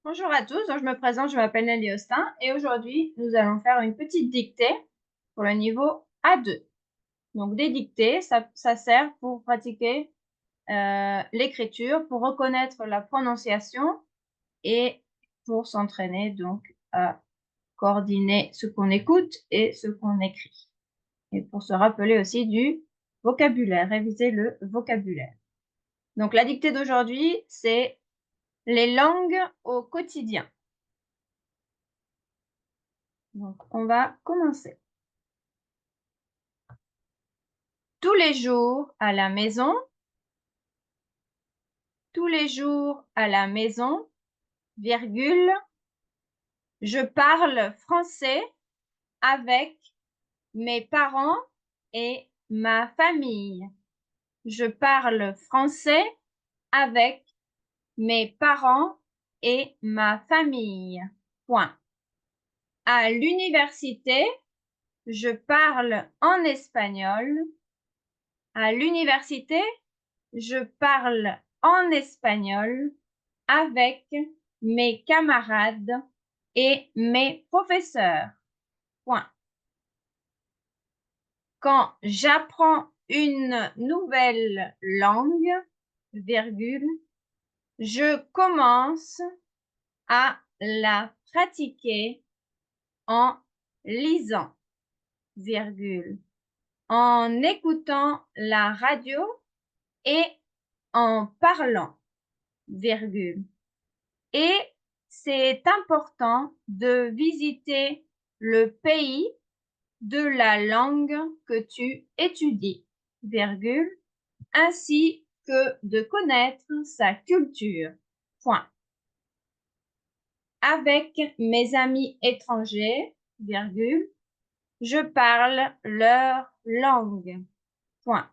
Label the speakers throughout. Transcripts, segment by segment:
Speaker 1: Bonjour à tous, donc je me présente, je m'appelle Nelly Austin et aujourd'hui nous allons faire une petite dictée pour le niveau A2. Donc des dictées, ça sert pour pratiquer l'écriture, pour reconnaître la prononciation et pour s'entraîner donc à coordonner ce qu'on écoute et ce qu'on écrit. Et pour se rappeler aussi du vocabulaire, réviser le vocabulaire. Donc la dictée d'aujourd'hui, c'est les langues au quotidien. Donc, on va commencer. Tous les jours à la maison, tous les jours à la maison, virgule, je parle français avec mes parents et ma famille. Je parle français avec mes parents et ma famille. Point. À l'université, je parle en espagnol. À l'université, je parle en espagnol avec mes camarades et mes professeurs. Point. Quand j'apprends une nouvelle langue, virgule, je commence à la pratiquer en lisant, virgule, en écoutant la radio et en parlant, virgule. Et c'est important de visiter le pays de la langue que tu étudies, virgule, ainsi que de connaître sa culture. Point. Avec mes amis étrangers, virgule, je parle leur langue. Point.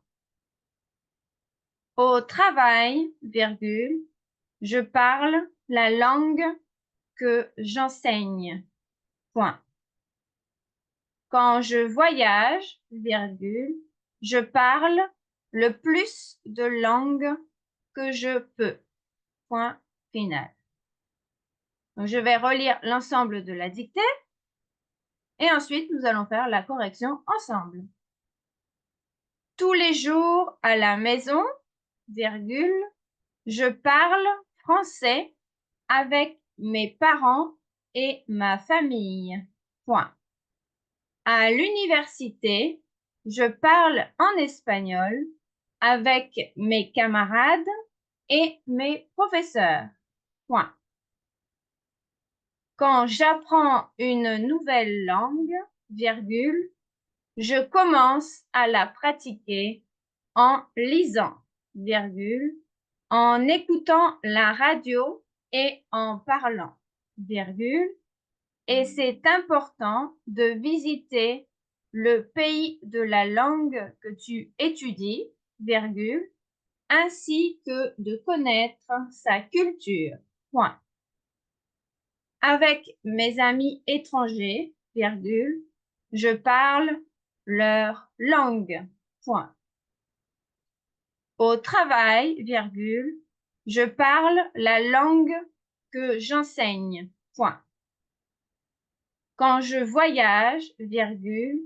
Speaker 1: Au travail, virgule, je parle la langue que j'enseigne. Point. Quand je voyage, virgule, je parle le plus de langues que je peux. Point final. Donc, je vais relire l'ensemble de la dictée et ensuite nous allons faire la correction ensemble. Tous les jours à la maison, virgule, je parle français avec mes parents et ma famille. Point. À l'université, je parle en espagnol avec mes camarades et mes professeurs. Point. Quand j'apprends une nouvelle langue, virgule, je commence à la pratiquer en lisant, virgule, en écoutant la radio et en parlant, virgule, et c'est important de visiter le pays de la langue que tu étudies, virgule, ainsi que de connaître sa culture. Point. Avec mes amis étrangers, virgule, je parle leur langue. Point. Au travail, virgule, je parle la langue que j'enseigne. Point. Quand je voyage, virgule,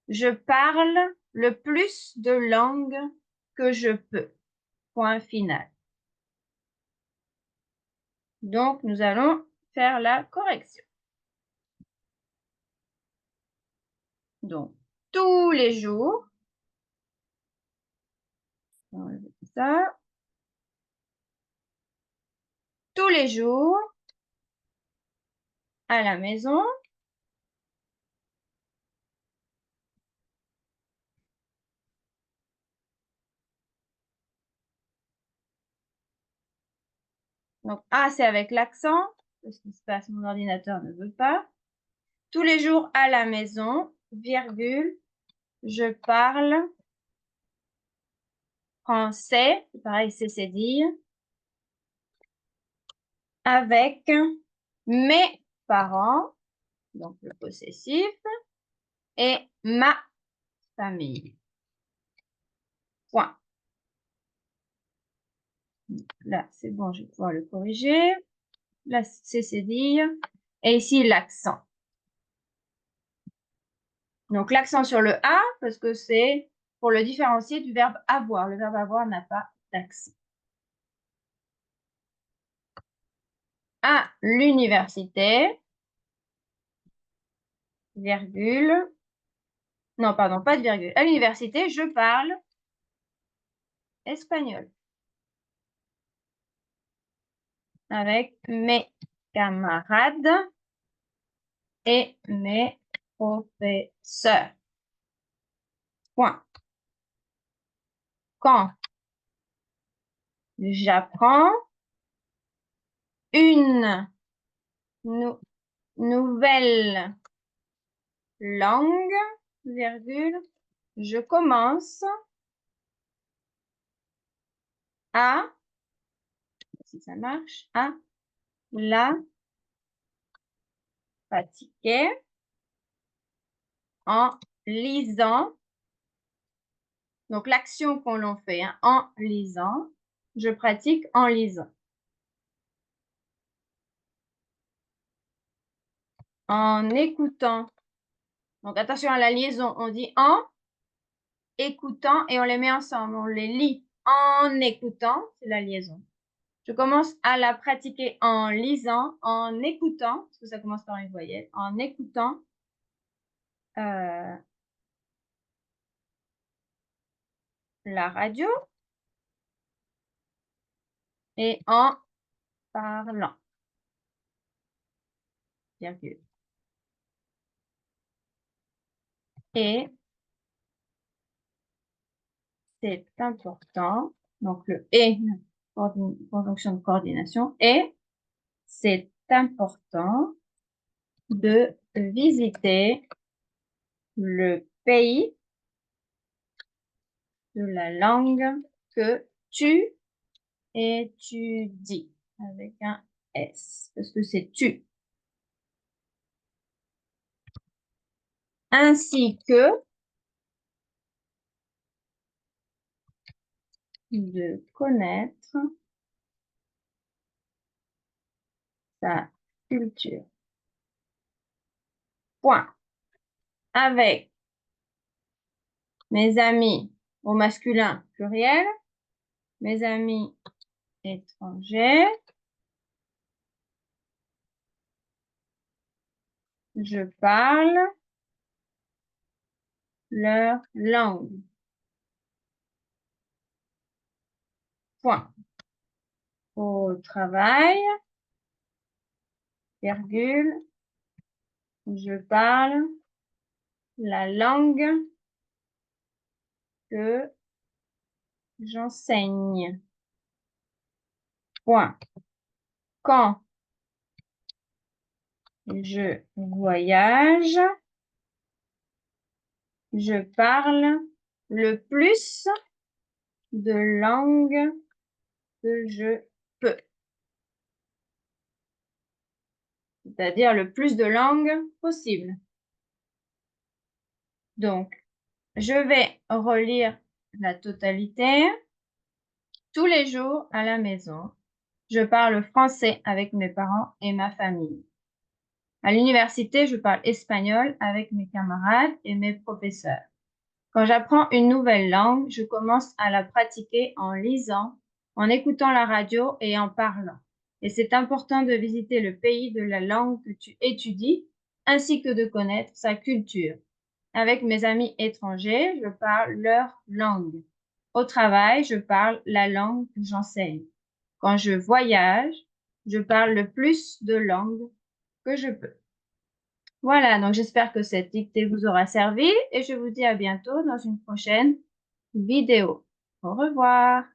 Speaker 1: je parle le plus de langues que je peux. Point final. Donc, nous allons faire la correction. Donc, tous les jours, on va enlever ça. Tous les jours, à la maison, donc A c'est avec l'accent, parce qu'il se passe, mon ordinateur ne veut pas. Tous les jours à la maison, virgule, je parle français, pareil, c'est dire, avec mes parents, donc le possessif, et ma famille. Point. Là, c'est bon, je vais pouvoir le corriger. la cécédille et ici l'accent. Donc l'accent sur le A parce que c'est pour le différencier du verbe avoir. Le verbe avoir n'a pas d'accent. À l'université, virgule. Non, pardon, pas de virgule. À l'université, je parle espagnol avec mes camarades et mes professeurs. Point. Quand j'apprends une nouvelle langue, virgule, je commence à, si ça marche, à la pratiquer en lisant. Donc, l'action qu'on l'on fait hein, en lisant, je pratique en lisant. En écoutant. Donc, attention à la liaison. On dit en écoutant et on les met ensemble. On les lit en écoutant. C'est la liaison. Je commence à la pratiquer en lisant, en écoutant, parce que ça commence par une voyelle, en écoutant la radio et en parlant. Virgule. Et c'est important. Donc le et, conjonction de coordination, et c'est important de visiter le pays de la langue que tu étudies avec un S, parce que c'est tu. Ainsi que de connaître sa culture. Point. Avec mes amis au masculin pluriel, mes amis étrangers, je parle leur langue. Point. Au travail, virgule, je parle la langue que j'enseigne. Point. Quand je voyage, je parle le plus de langues que je peux. C'est-à-dire le plus de langues possible. Donc, je vais relire la totalité tous les jours à la maison. Je parle français avec mes parents et ma famille. À l'université, je parle espagnol avec mes camarades et mes professeurs. Quand j'apprends une nouvelle langue, je commence à la pratiquer en lisant, en écoutant la radio et en parlant. Et c'est important de visiter le pays de la langue que tu étudies, ainsi que de connaître sa culture. Avec mes amis étrangers, je parle leur langue. Au travail, je parle la langue que j'enseigne. Quand je voyage, je parle le plus de langues que je peux. Voilà, donc j'espère que cette dictée vous aura servi et je vous dis à bientôt dans une prochaine vidéo. Au revoir.